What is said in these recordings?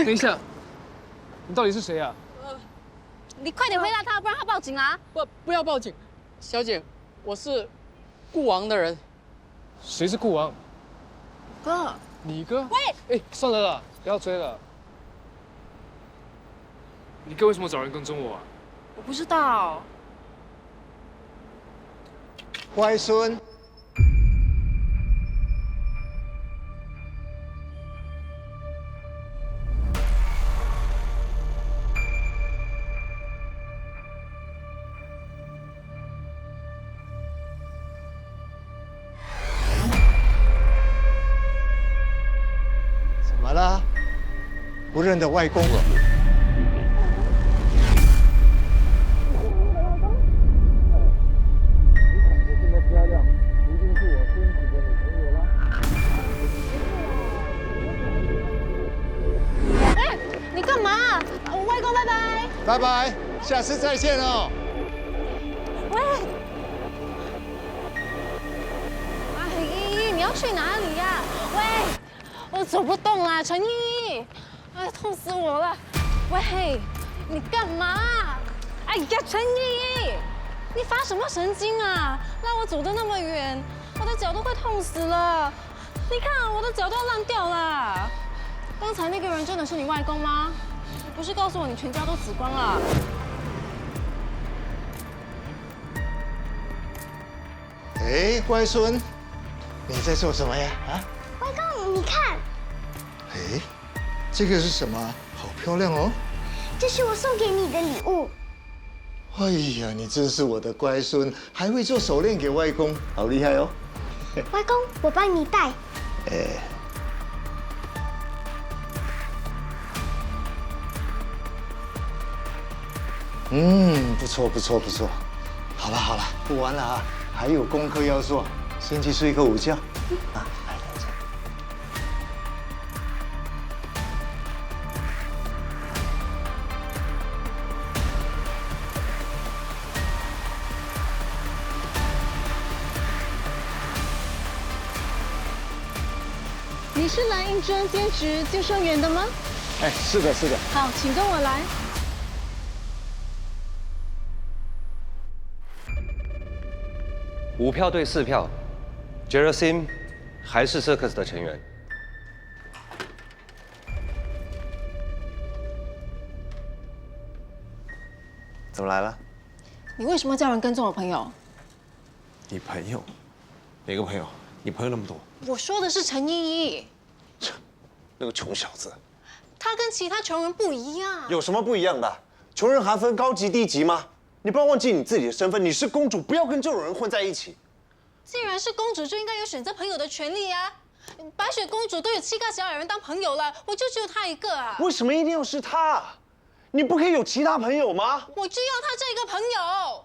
等一下，你到底是谁啊？你快点回答他，不然他报警啦！不要报警，小姐，我是顾王的人。谁是顾王？哥，你哥？喂！哎，算了啦，不要追了。你哥为什么找人跟踪我啊？我不知道。乖孙，怎么了？不认得外公了？你干嘛？外公，拜拜。拜拜，下次再见哦。喂，哎，依依，你要去哪里呀？喂，我走不动啦，陈依依，哎，痛死我了。喂，你干嘛？哎呀，陈依依，你发什么神经啊？让我走得那么远，我的脚都快痛死了。你看，我的脚都要烂掉了。刚才那个人真的是你外公吗？你不是告诉我你全家都死光了？哎，乖孙，你在做什么呀？啊？外公，你看，哎，这个是什么？好漂亮哦！这是我送给你的礼物。哎呀，你真是我的乖孙，还会做手链给外公，好厉害哦！外公，我帮你戴。哎，不错不错不错。好了好了，不玩了啊，还有功课要做，先去睡个午觉。啊，来来来。你是来应征兼职救生员的吗？哎，是的，是的。好，请跟我来。5票对4票 ，Jerasim 还是 Circus 的成员。怎么来了？你为什么叫人跟踪我朋友？你朋友？哪个朋友？你朋友那么多？我说的是陈依依，那个穷小子，她跟其他穷人不一样。有什么不一样的？穷人还分高级低级吗？你不要忘记你自己的身份，你是公主，不要跟这种人混在一起。既然是公主，就应该有选择朋友的权利啊！白雪公主都有7个小矮人当朋友了，我就只有她一个啊！为什么一定要是他？你不可以有其他朋友吗？我就要她这个朋友。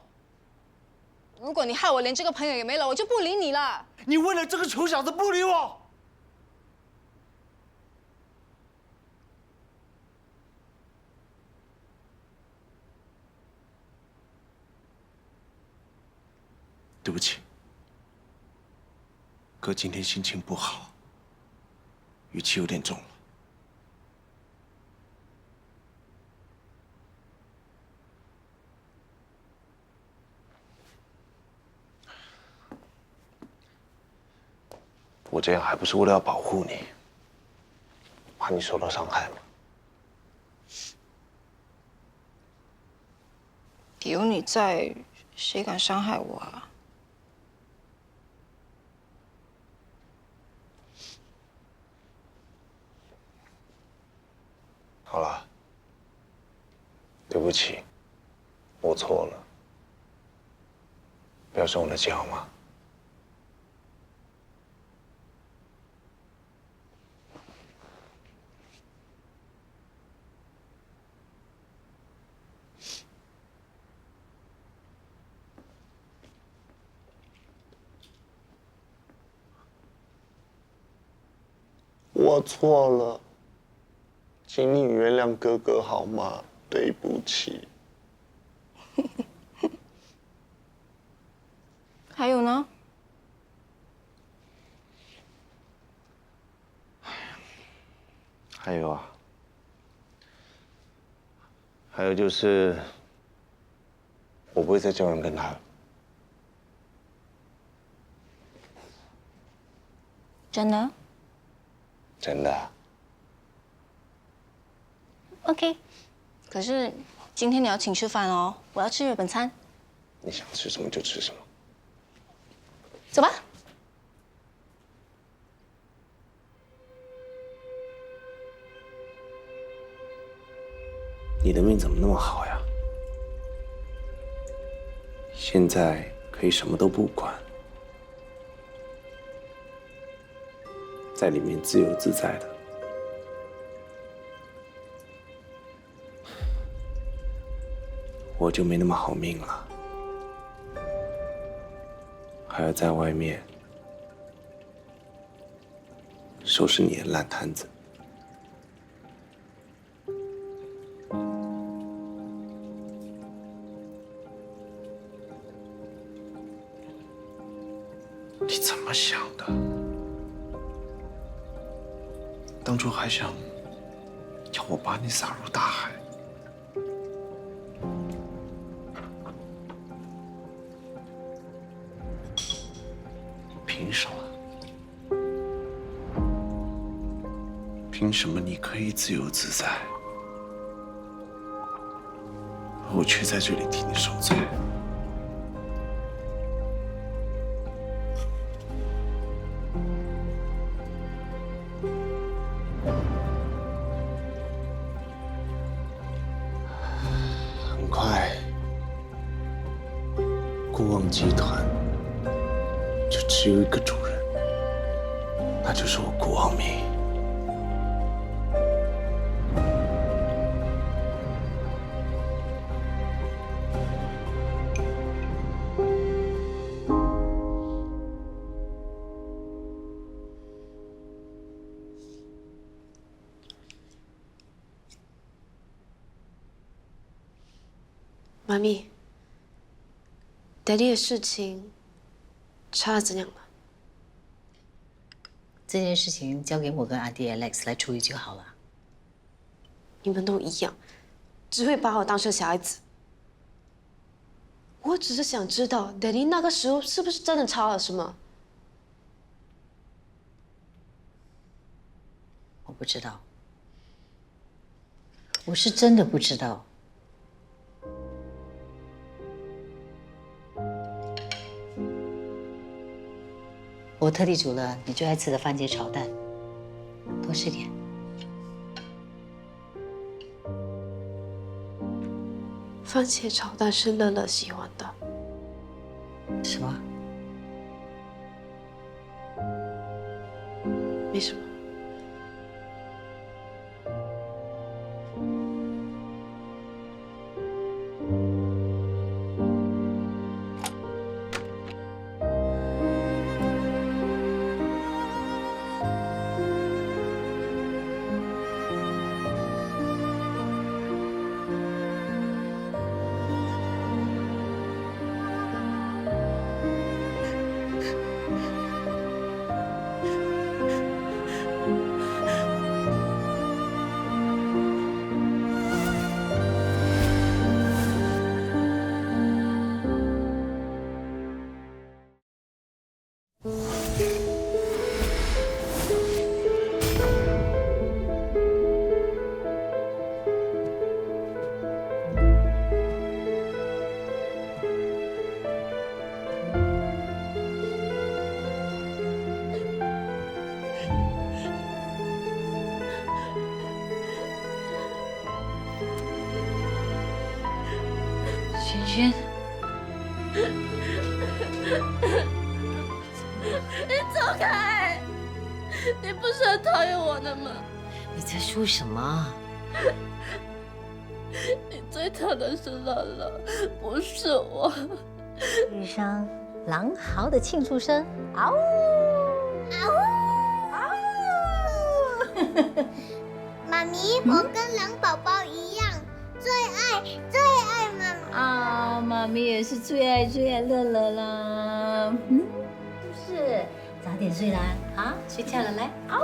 如果你害我连这个朋友也没了，我就不理你了。你为了这个穷小子不理我？对不起，哥今天心情不好，语气有点重了。我这样还不是为了要保护你，怕你受到伤害吗？有你在，谁敢伤害我啊？好了，对不起，我错了，不要生我的气好吗？我错了，请你原谅哥哥好吗？对不起。还有呢？还有啊，还有就是，我不会再叫人跟他了。真的真的。 ？OK。可是今天你要请吃饭哦，我要吃日本餐。你想吃什么就吃什么。走吧。你的命怎么那么好呀？现在可以什么都不管，在里面自由自在的。我就没那么好命了，还要在外面收拾你的烂摊子。 你怎么想的？当初还想要我把你撒入大海，凭什么？凭什么你可以自由自在，而我却在这里替你受罪？ 很快，顾望集团就只有一个主人，那就是我顾望明。妈咪，Daddy 的事情查得怎样了？这件事情交给我跟阿弟 Alex 来处理就好了。你们都一样，只会把我当成小孩子。我只是想知道 Daddy 那个时候是不是真的查了什么？我不知道，我是真的不知道。 我特地煮了你最爱吃的番茄炒蛋，多吃点。番茄炒蛋是乐乐喜欢的。什么？没什么。萱萱，你走开！你不是很讨厌我的吗？你在说什么？你最疼的是乐乐，不是我。一声狼嚎的庆祝声，嗷呜，嗷呜，嗷呜！妈咪，我跟狼宝宝一样，最爱妈妈。啊，妈咪也是最爱乐乐啦。嗯，是不是？早点睡啦，啊，睡觉了，来，嗷呜！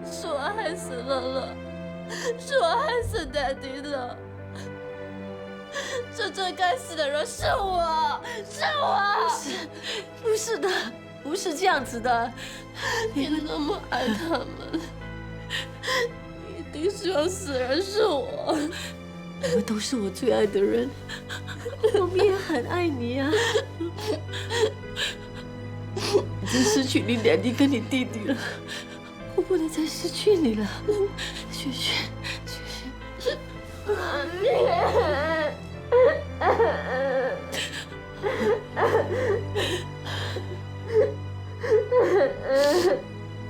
是我害死乐乐。是我害死 Daddy 的。这最该死的人是我，是我。不是的，不是这样子的。你那么爱他们，一定是要死的人是我。你们都是我最爱的人，我们也很爱你啊。已经失去你Daddy跟你弟弟了，我不能再失去你了，雪雪，雪雪。妈咪。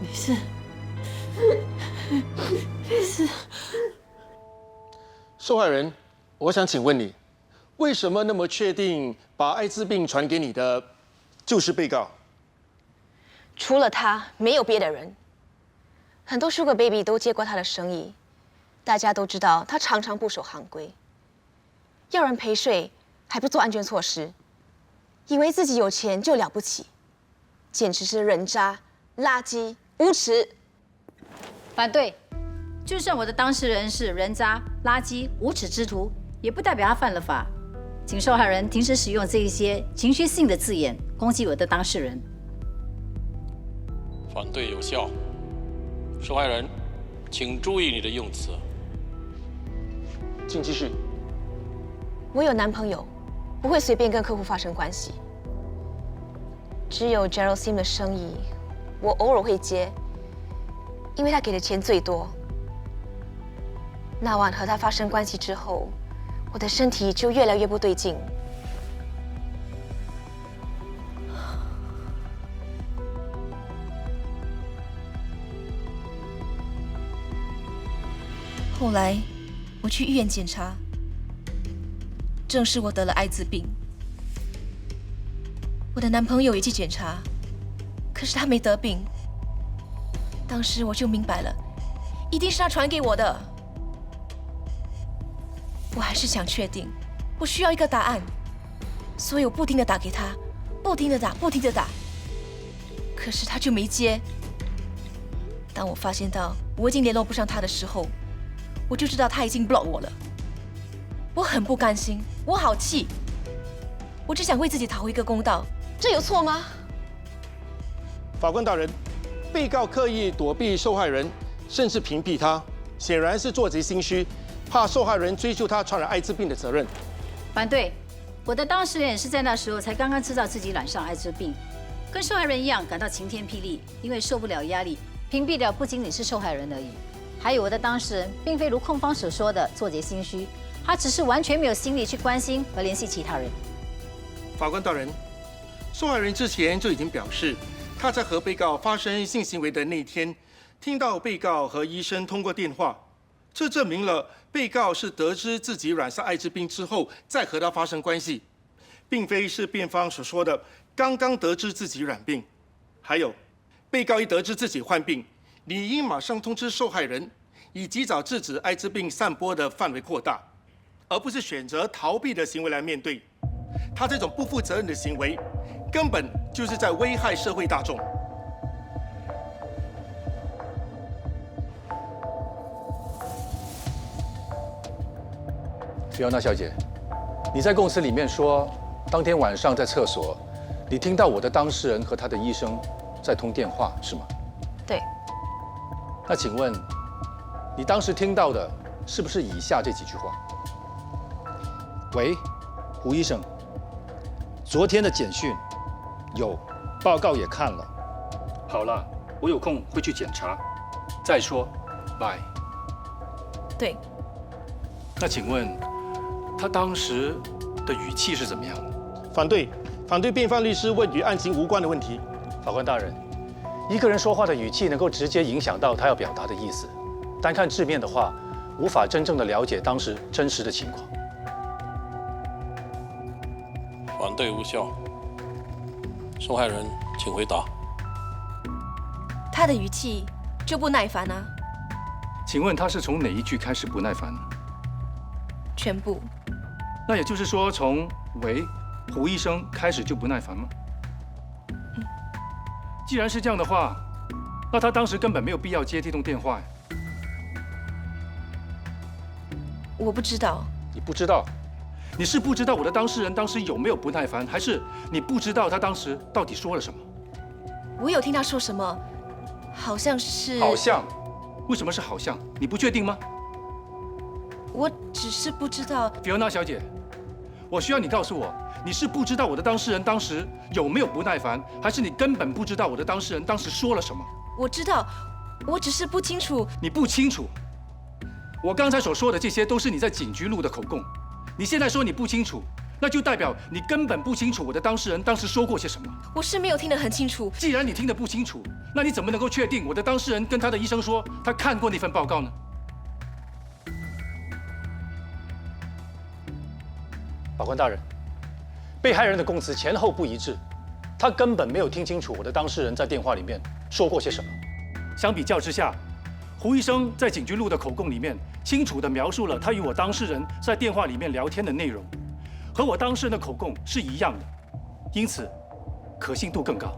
没事，没事。受害人，我想请问你，为什么那么确定把艾滋病传给你的就是被告？除了他，没有别的人。很多 Sugar Baby 都接过他的生意，大家都知道他常常不守行规，要人陪睡还不做安全措施，以为自己有钱就了不起，简直是人渣、垃圾、无耻。反对。就算我的当事人是人渣、垃圾、无耻之徒，也不代表他犯了法。请受害人停止使用这一些情绪性的字眼攻击我的当事人。反对有效。受害人，请注意你的用词。请继续。我有男朋友，不会随便跟客户发生关系。只有 Gerald Sim 的生意，我偶尔会接，因为他给的钱最多。那晚和他发生关系之后，我的身体就越来越不对劲。后来我去医院检查，证实我得了艾滋病。我的男朋友也去检查，可是他没得病。当时我就明白了，一定是他传给我的。我还是想确定，我需要一个答案，所以我不停地打给他，不停地打，不停地打，可是他就没接。当我发现到我已经联络不上他的时候，我就知道他已经 block 我了。我很不甘心，我好气，我只想为自己讨回一个公道，这有错吗？法官大人，被告刻意躲避受害人，甚至屏蔽他，显然是做贼心虚，怕受害人追究他传染艾滋病的责任。反对。我的当事人也是在那时候才刚刚知道自己染上艾滋病，跟受害人一样感到晴天霹雳，因为受不了压力，屏蔽的不仅仅是受害人而已，还有我的当事人，并非如控方所说的做贼心虚，他只是完全没有心力去关心和联系其他人。法官大人，受害人之前就已经表示，他在和被告发生性行为的那天，听到被告和医生通过电话，这证明了被告是得知自己染上艾滋病之后再和他发生关系，并非是辩方所说的刚刚得知自己染病。还有，被告一得知自己患病，理应马上通知受害人，以及早制止艾滋病散播的范围扩大，而不是选择逃避的行为来面对。他这种不负责任的行为，根本就是在危害社会大众。菲奥娜小姐，你在供词里面说，当天晚上在厕所，你听到我的当事人和他的医生在通电话，是吗？对。那请问，你当时听到的是不是以下这几句话？喂，胡医生，昨天的简讯有，报告也看了。好了，我有空会去检查。再说，拜。对。那请问，他当时的语气是怎么样的？反对，反对辩方律师问与案情无关的问题。法官大人，一个人说话的语气能够直接影响到他要表达的意思，单看字面的话，无法真正的了解当时真实的情况。反对无效。受害人，请回答。他的语气就不耐烦啊。请问他是从哪一句开始不耐烦？全部。那也就是说，从喂，胡医生开始就不耐烦吗？既然是这样的话，那他当时根本没有必要接这通电话呀。我不知道。你不知道？你是不知道我的当事人当时有没有不耐烦，还是你不知道他当时到底说了什么？我有听他说什么，好像是……好像？为什么是好像？你不确定吗？我只是不知道。Fiona 小姐，我需要你告诉我，你是不知道我的当事人当时有没有不耐烦，还是你根本不知道我的当事人当时说了什么？我知道，我只是不清楚。你不清楚？我刚才所说的这些都是你在警局录的口供。你现在说你不清楚，那就代表你根本不清楚我的当事人当时说过些什么。我是没有听得很清楚。既然你听得不清楚，那你怎么能够确定我的当事人跟他的医生说他看过那份报告呢？法官大人，被害人的供词前后不一致，他根本没有听清楚我的当事人在电话里面说过些什么。相比较之下，胡医生在警局录的口供里面，清楚地描述了他与我当事人在电话里面聊天的内容，和我当事人的口供是一样的，因此可信度更高。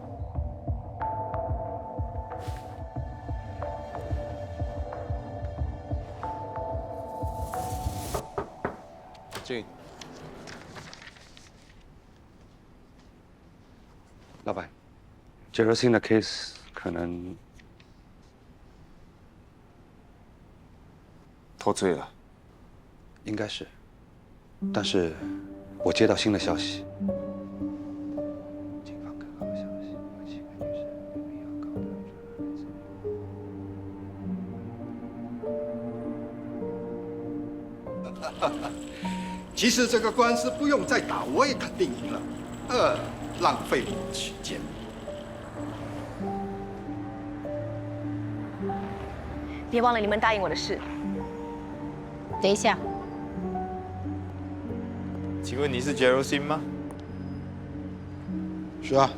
进。老板，Jerasim的 case 可能脱罪了，应该是，但是我接到新的消息，警方可靠的消息，7个女生明明要搞的孩子。其实这个官司不用再打，我也肯定赢了。浪费我时间。别忘了你们答应我的事。等一下，请问你是 Jerasim 吗？是啊。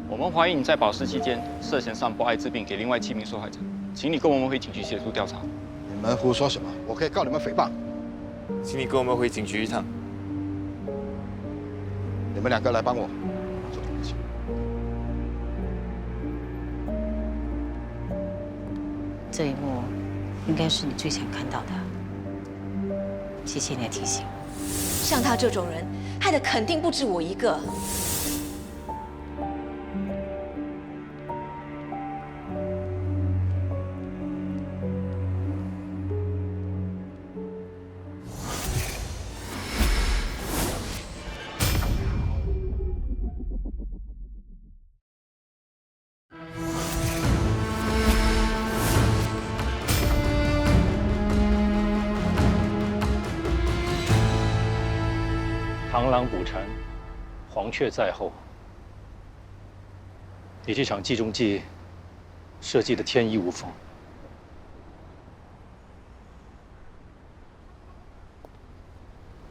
我们怀疑你在保释期间涉嫌散播艾滋病给另外7名受害者，请你跟我们回警局协助调查。你们胡说什么？我可以告你们诽谤。请你跟我们回警局一趟。你们2个来帮我。这一幕应该是你最想看到的。谢谢你的提醒。像他这种人，害的肯定不止我一个。螳螂捕蝉，黄雀在后。你这场计中计设计的天衣无缝，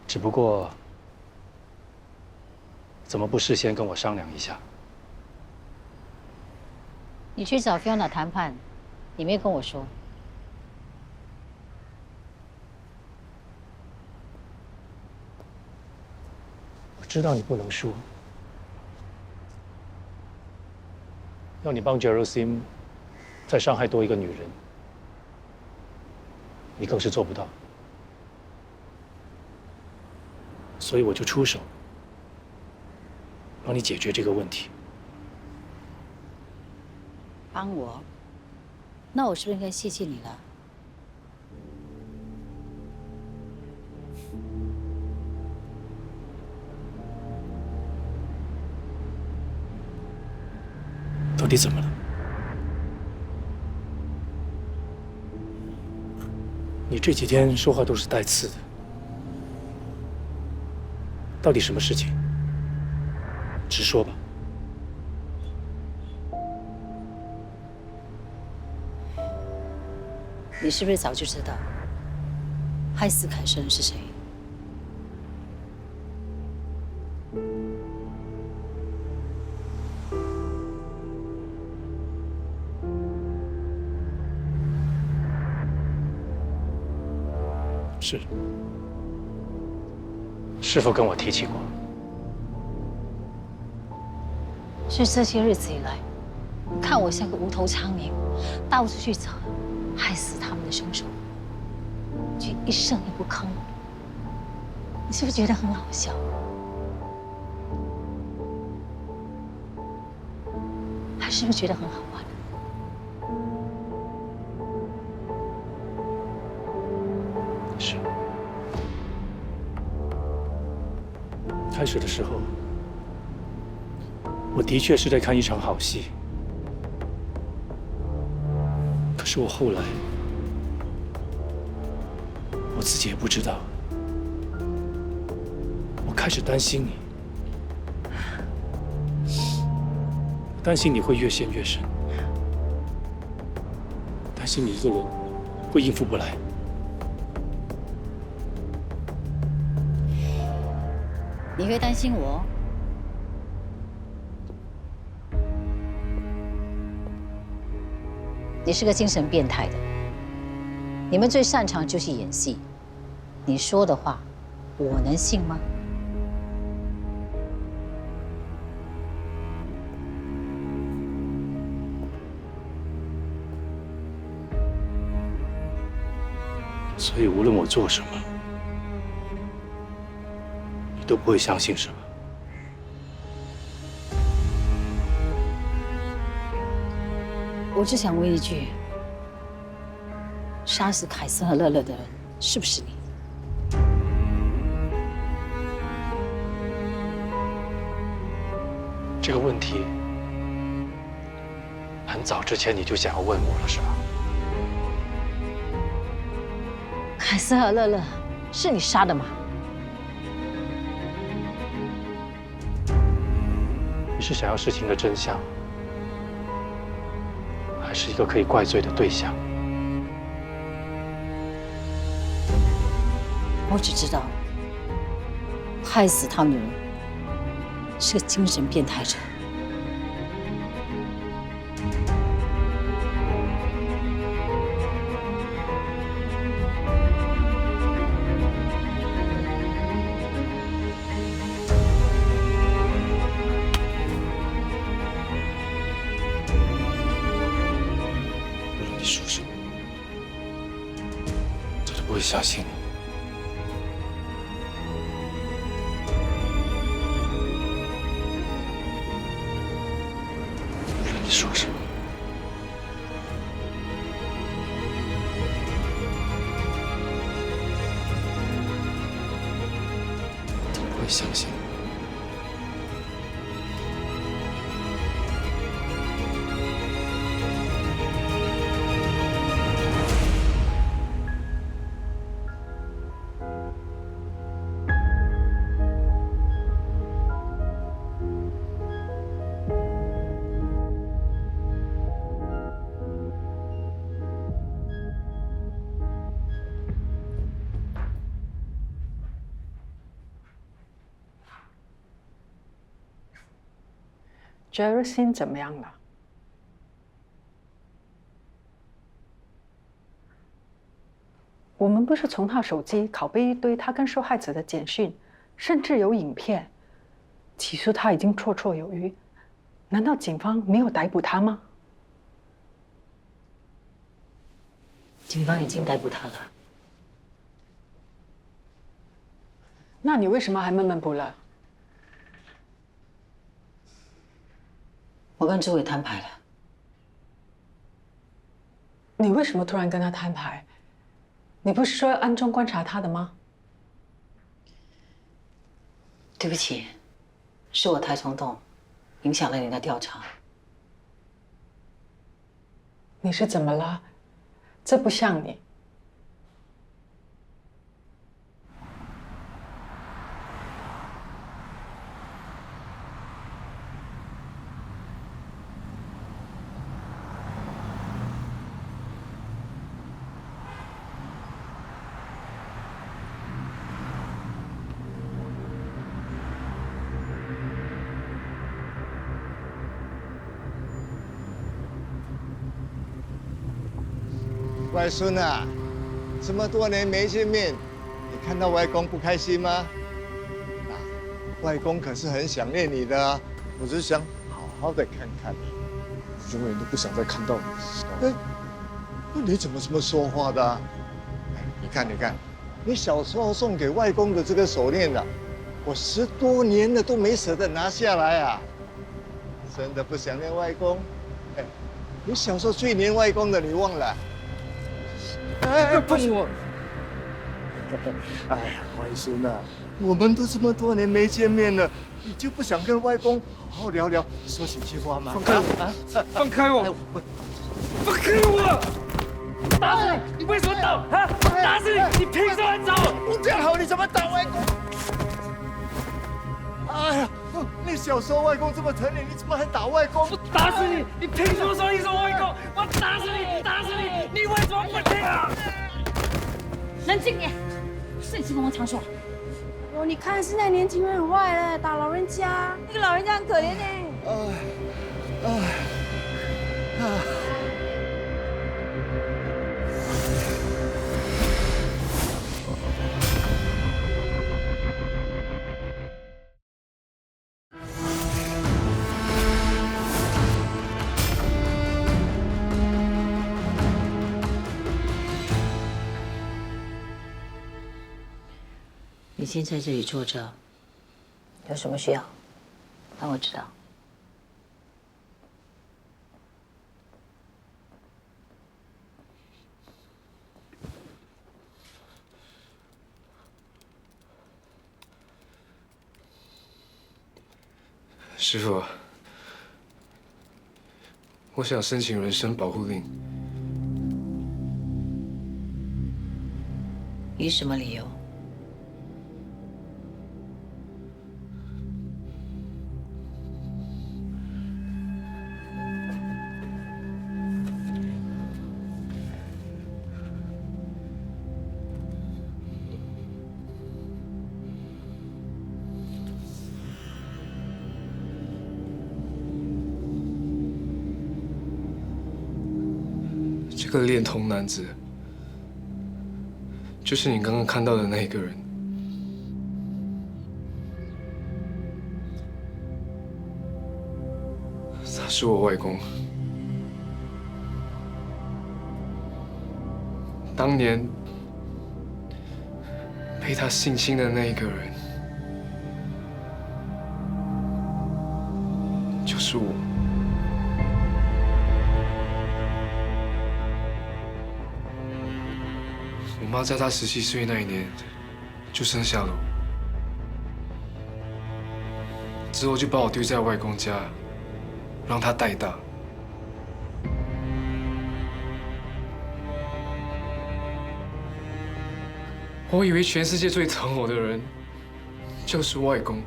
只不过怎么不事先跟我商量一下？你去找 Fiona 谈判，你没跟我说。知道你不能输，要你帮 Jerasim 再伤害多一个女人，你更是做不到，所以我就出手，帮你解决这个问题。帮我？那我是不是应该谢谢你了？到底怎么了？你这几天说话都是带刺的，到底什么事情？直说吧。你是不是早就知道害死凯生是谁？是，是否跟我提起过？是这些日子以来，看我像个无头苍蝇，到处去找害死他们的凶手。句一声也不吭，你是不是觉得很好笑？还是不是觉得很好玩？是。开始的时候，我的确是在看一场好戏。可是我后来，我自己也不知道，我开始担心你，担心你会越陷越深，担心你一个人会应付不来。你会担心我？你是个精神变态的，你们最擅长就是演戏。你说的话，我能信吗？所以无论我做什么，你都不会相信，是吧？我只想问一句：杀死凯瑟和乐乐的人是不是你？这个问题很早之前你就想要问我了，是吧？凯瑟和乐乐是你杀的吗？你是想要事情的真相，还是一个可以怪罪的对象？我只知道，害死他们的人是个精神变态者。无论你说什么，我都不会相信你。你说什么？都不会相信。Geraldine 怎么样了？我们不是从他手机拷贝一堆他跟受害者的简讯，甚至有影片，起诉他已经绰绰有余。难道警方没有逮捕他吗？警方已经逮捕他了。那你为什么还闷闷不乐？我跟周伟摊牌了。你为什么突然跟他摊牌？你不是说要暗中观察他的吗？对不起，是我太冲动，影响了你的调查。你是怎么了？这不像你。外孙啊，这么多年没见面，你看到外公不开心吗？外公可是很想念你的啊。我只是想好好的看看你，永远都不想再看到你。哎，那你怎么这么说话的啊？你你看，你小时候送给外公的这个手链啊，我10多年了都没舍得拿下来啊！真的不想念外公？哎，你小时候最黏外公的，你忘了？哎，碰我！哎呀，外孙啊，我们都这么多年没见面了，你就不想跟外公好好聊聊，说几句话吗？放开我！啊！放开我！放开我！打死你！你为什么打？啊！打死你！你凭什么打我？我这样好，你怎么打外公？哎呀，你小时候外公这么疼你，你怎么还打外公？我打死你！你凭什么说你是我外公？我打死你！打死你！你为什么不听啊？冷静点，事情跟我常说。哦，你看现在年轻人很坏了，打老人家，那个老人家很可怜呢。你先在这里坐着，有什么需要，让我知道。师傅，我想申请人身保护令。以什么理由？这个恋童男子，就是你刚刚看到的那个人。他是我外公。当年被他性侵的那一个人，就是我。我妈在她17岁那一年就生下了我，之后就把我丢在外公家，让他带大。我以为全世界最疼我的人就是外公，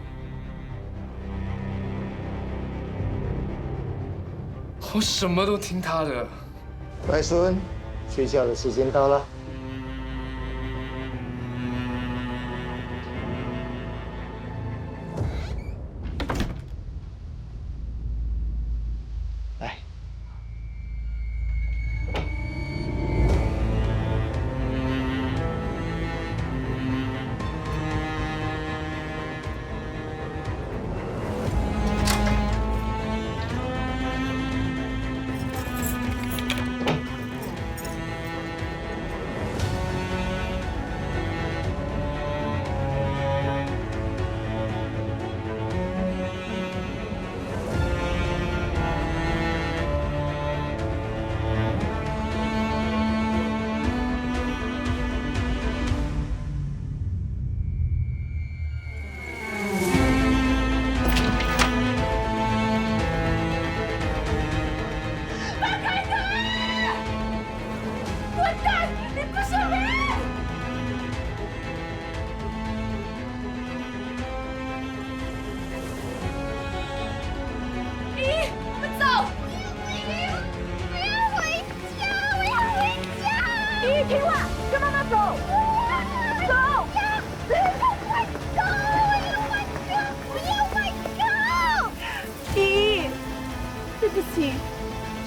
我什么都听他的。外孙，睡觉的时间到了。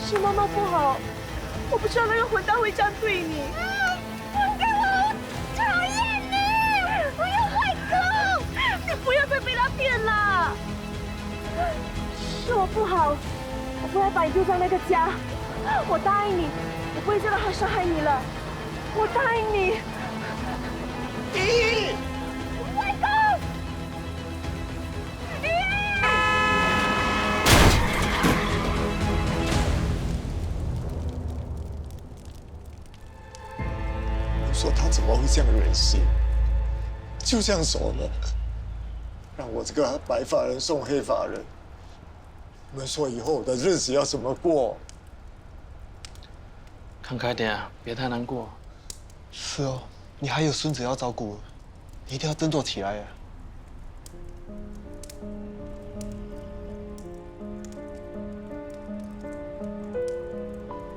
是妈妈不好，我不知道那个混蛋会这样对你。放开我！我讨厌你！我要外公！你不要再被他骗了。是我不好，我不该把你丢在那个家。我答应你，我不会再让他伤害你了。我答应你。会这样忍心，就这样走了，让我这个白发人送黑发人。你们说以后我的日子要怎么过？看开点啊，别太难过。是哦，你还有孙子要照顾，你一定要振作起来呀。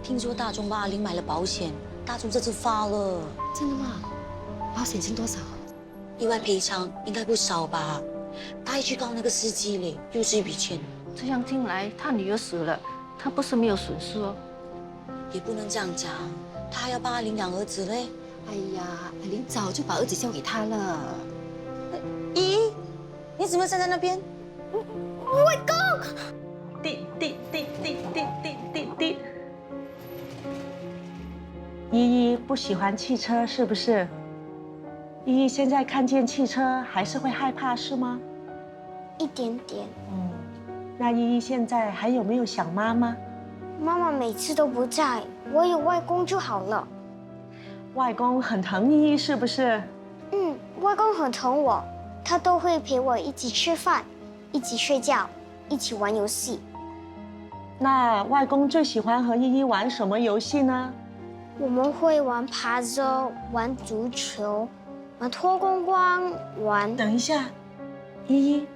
听说大众帮阿玲买了保险，大众这次发了。真的吗？保险金多少？意外赔偿应该不少吧？他还去告那个司机嘞，又是一笔钱。这样听来，他女儿死了，他不是没有损失哦。也不能这样讲，他还要帮阿玲养儿子嘞。哎呀，阿玲早就把儿子交给他了。咦，你怎么站在那边？外公！滴滴滴滴滴滴滴滴。依依不喜欢汽车是不是？依依现在看见汽车还是会害怕是吗？一点点。那依依现在还有没有想妈妈？妈妈每次都不在，我有外公就好了。外公很疼依依是不是？外公很疼我，他都会陪我一起吃饭，一起睡觉，一起玩游戏。那外公最喜欢和依依玩什么游戏呢？我们会玩爬着，玩足球，玩脱光光，玩……等一下，依依，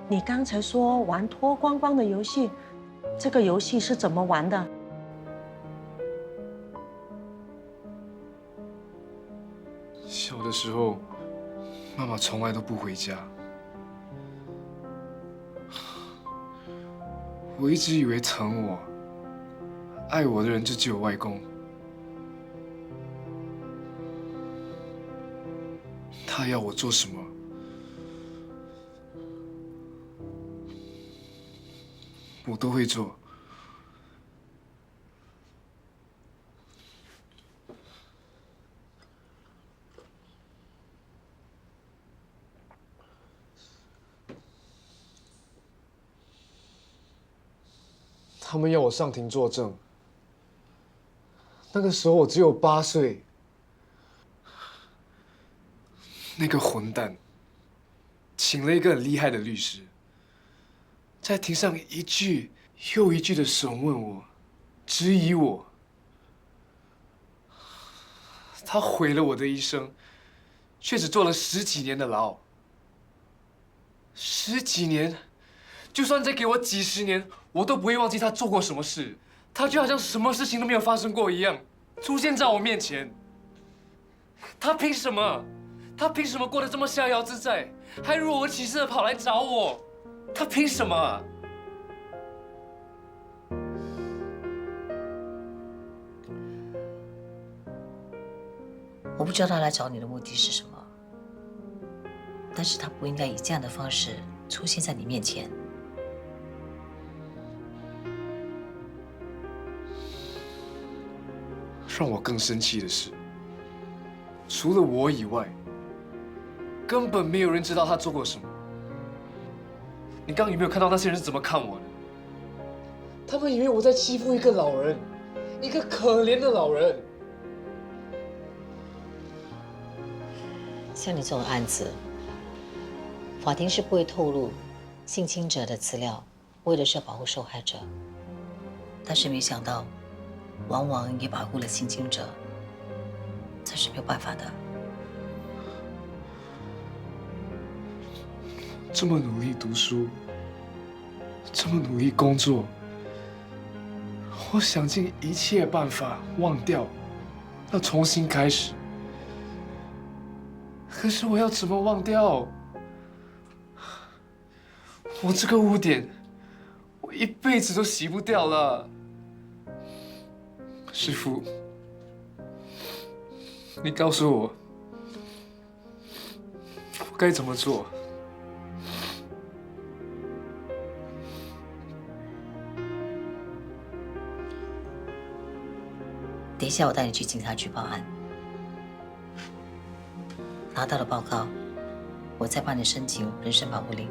你刚才说玩脱光光的游戏，这个游戏是怎么玩的？小的时候，妈妈从来都不回家。我一直以为疼我、爱我的人就只有外公。他要我做什么，我都会做。他们要我上庭作证。那个时候我只有8岁。那个混蛋请了一个很厉害的律师，在庭上一句又一句的审问我，质疑我。他毁了我的一生，却只坐了10几年的牢。10几年，就算再给我几十年，我都不会忘记他做过什么事。他就好像什么事情都没有发生过一样，出现在我面前。他凭什么？他凭什么过得这么逍遥自在，还若无其事的跑来找我？他凭什么？我不知道他来找你的目的是什么，但是他不应该以这样的方式出现在你面前。让我更生气的是，除了我以外，根本没有人知道他做过什么。你刚刚有没有看到那些人是怎么看我的？他们以为我在欺负一个老人，一个可怜的老人。像你这种案子，法庭是不会透露性侵者的资料，为的是要保护受害者。但是没想到，往往也保护了性侵者，这是没有办法的。这么努力读书，这么努力工作，我想尽一切办法忘掉，要重新开始。可是我要怎么忘掉？我这个污点，我一辈子都洗不掉了。师父，你告诉我，我该怎么做？等一下，我带你去警察局报案。拿到了报告，我再帮你申请人身保护令。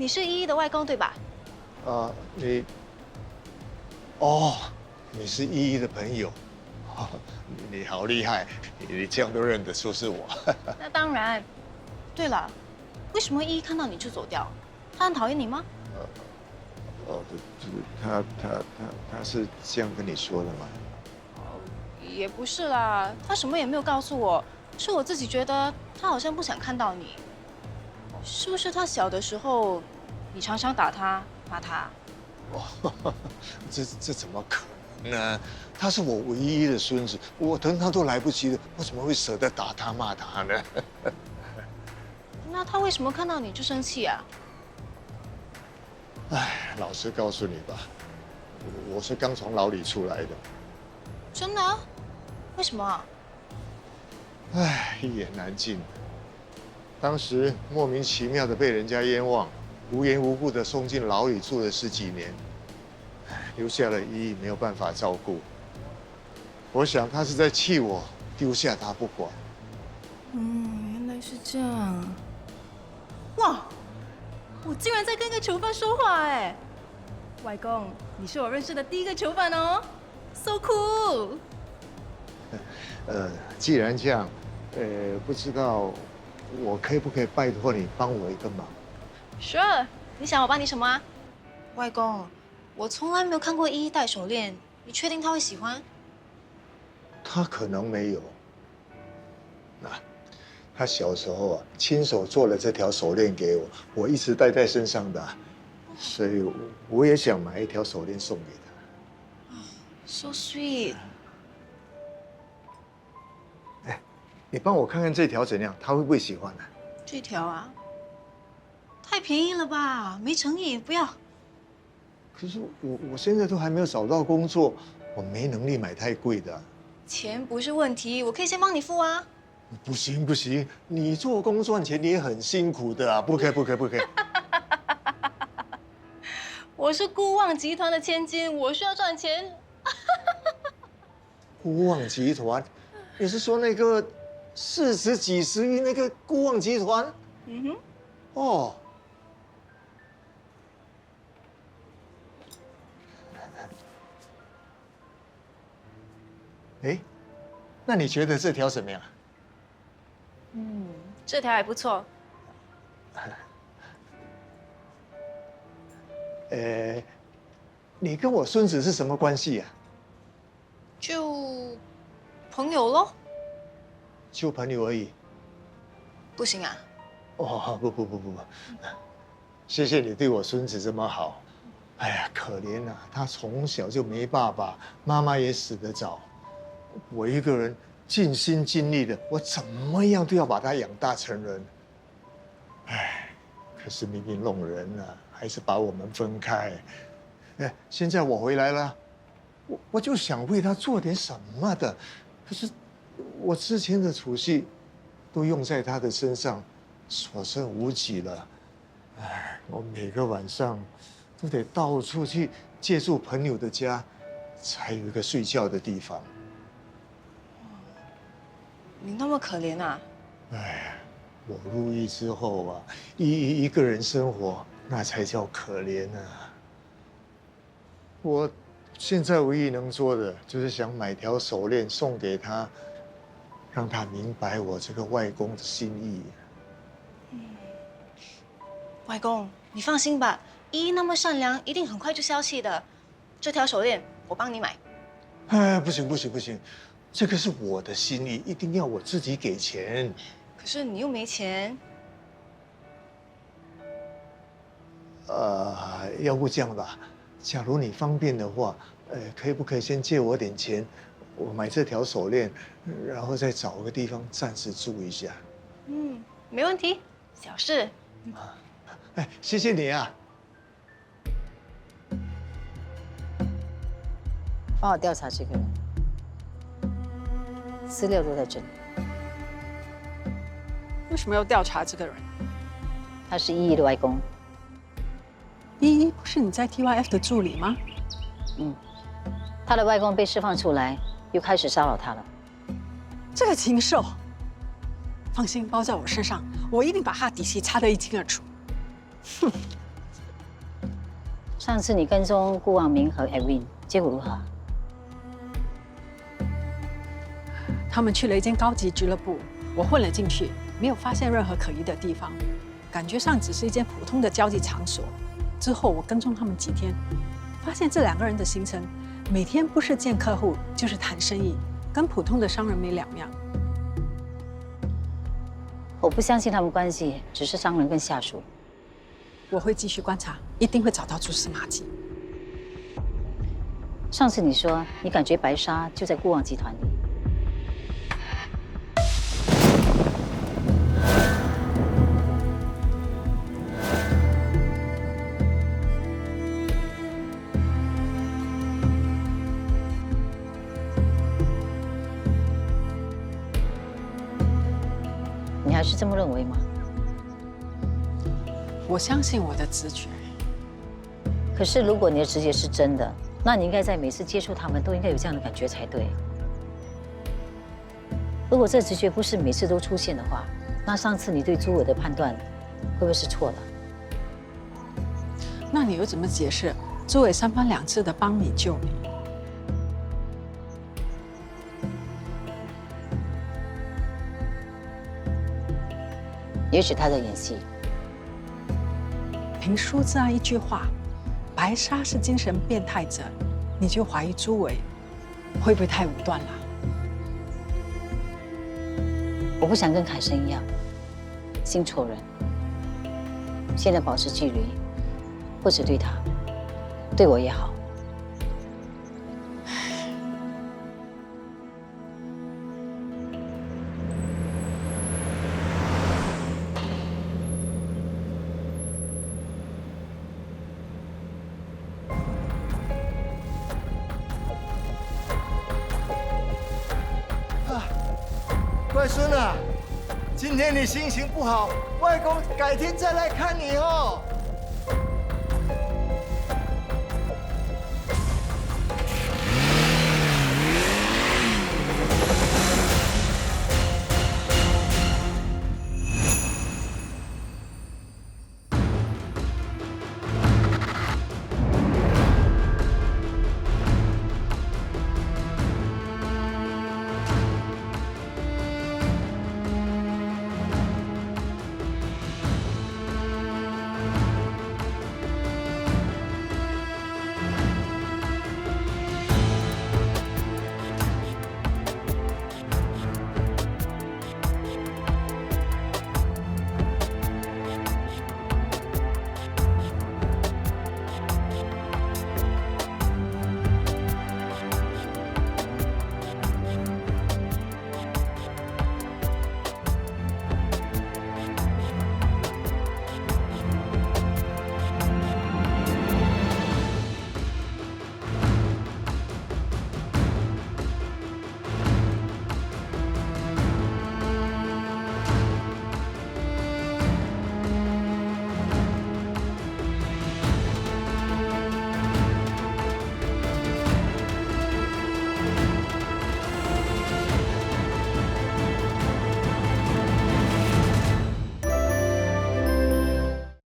你是依依的外公对吧？你是依依的朋友，你好厉害，你这样都认得出是我。那当然。对了，为什么依依看到你就走掉？她很讨厌你吗？他是这样跟你说的吗？也不是啦，她什么也没有告诉我，是我自己觉得她好像不想看到你。是不是她小的时候，你常常打她、骂她？这怎么可能呢？他是我唯一的孙子，我疼他都来不及了，我怎么会舍得打他骂他呢？那她为什么看到你就生气啊？哎，老实告诉你吧，我是刚从牢里出来的。真的？为什么？哎，一言难尽。当时莫名其妙的被人家冤枉，无缘无故的送进牢里住了10几年，留下了依依没有办法照顾。我想他是在气我丢下他不管。原来是这样。哇，我竟然在跟个囚犯说话哎！外公，你是我认识的第一个囚犯哦 ，so cool。既然这样，不知道我可不可以拜托你帮我一个忙？ Sure， 你想我帮你什么啊？外公，我从来没有看过依依戴手链，你确定她会喜欢？他可能没有。他小时候亲手做了这条手链给我，我一直戴在身上的，所以我也想买一条手链送给他。So sweet。你帮我看看这条怎样，他会不会喜欢呢？这条啊，太便宜了吧，没诚意，不要。可是我现在都还没有找到工作，我没能力买太贵的。钱不是问题，我可以先帮你付啊。不行不行，你做工赚钱你也很辛苦的啊，不可以不可以不可以。我是孤旺集团的千金，我需要赚钱。孤旺集团，你是说那个市值几十亿那个孤旺集团？哦。哎，那你觉得这条怎么样？这条还不错。你跟我孙子是什么关系呀？就朋友咯。就朋友而已。不行啊？哦，不，谢谢你对我孙子这么好。哎呀，可怜啊，他从小就没爸爸，妈妈也死得早。我一个人尽心尽力的，我怎么样都要把他养大成人。哎，可是命运弄人啊，还是把我们分开。哎，现在我回来了，我就想为他做点什么的，可是我之前的储蓄都用在他的身上，所剩无几了。哎，我每个晚上都得到处去借住朋友的家，才有一个睡觉的地方。你那么可怜啊？哎，我入狱之后啊，一个人生活，那才叫可怜啊。我现在唯一能做的，就是想买条手链送给他，让他明白我这个外公的心意。外公，你放心吧，依依那么善良，一定很快就消气的。这条手链我帮你买。哎，不行，这个是我的心意，一定要我自己给钱。可是你又没钱。要不这样吧，假如你方便的话，可不可以先借我点钱，我买这条手链，然后再找个地方暂时住一下。没问题，小事。哎，谢谢你啊。帮我调查这个人，资料都在这里。为什么要调查这个人？他是依依的外公。依依不是你在 TYF 的助理吗？他的外公被释放出来，又开始骚扰他了。这个禽兽，放心包在我身上，我一定把他底细查得一清二楚。哼，上次你跟踪顾望明和 Edwin， 结果如何？他们去了一间高级俱乐部，我混了进去，没有发现任何可疑的地方，感觉上只是一间普通的交际场所。之后我跟踪他们几天，发现这2个人的行程，每天不是见客户就是谈生意，跟普通的商人没两样。我不相信他们关系只是商人跟下属。我会继续观察，一定会找到蛛丝马迹。上次你说你感觉白纱就在顾望集团里。你还是这么认为吗？我相信我的直觉。可是如果你的直觉是真的，那你应该在每次接触他们都应该有这样的感觉才对。如果这直觉不是每次都出现的话，那上次你对朱伟的判断会不会是错的？那你又怎么解释朱伟3番2次的帮你救你？也许他在演戏。凭书这样一句话，白纱是精神变态者，你就怀疑朱伟，会不会太武断了？我不想跟凯生一样，心错人。现在保持距离，或者对他，对我也好。乖孙啊，今天你心情不好，外公改天再来看你哦。